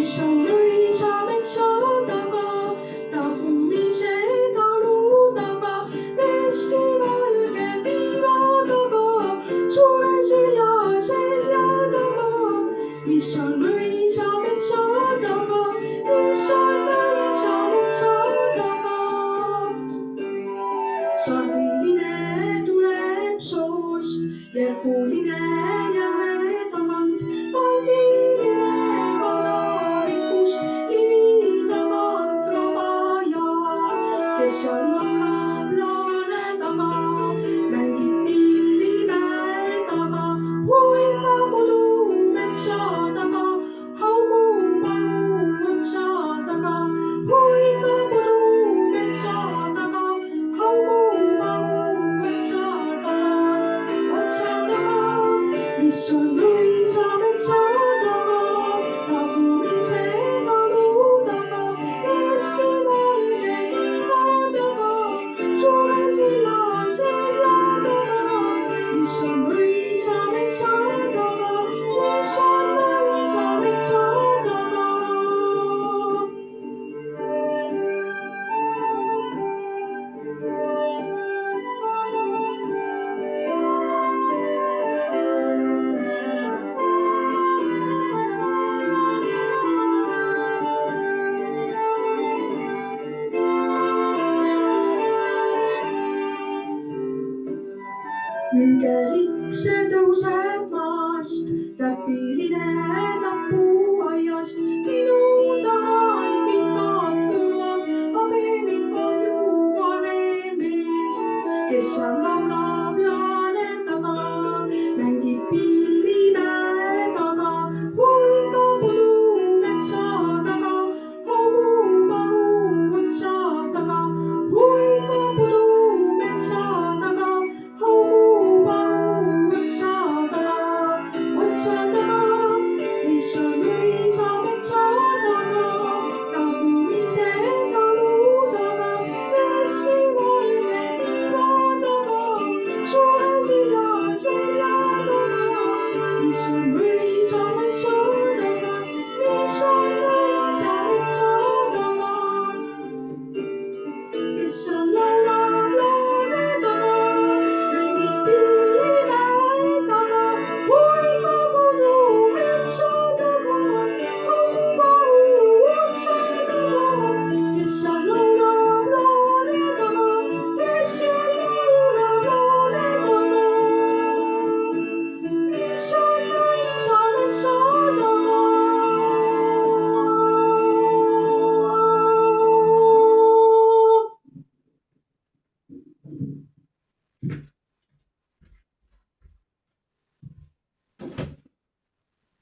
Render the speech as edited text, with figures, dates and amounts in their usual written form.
上女上面上祷告，到不明谁道路祷告，你是给我的给地方祷告，出来谁了谁了祷告，你上女上面上祷告，你上女上面上祷告，上帝呢独来说是，也不理呢也没当忙，到底呢。Shalom lone taga, nangi pili mai taga, hui ka budu mecha taga, haugu bangu mecha taga, hui ka budu mecha taga, haugu bangu mecha taga, ni shaloi sa mecha taga, tagu ni se tagu taga, eski上面上祷告，你上面上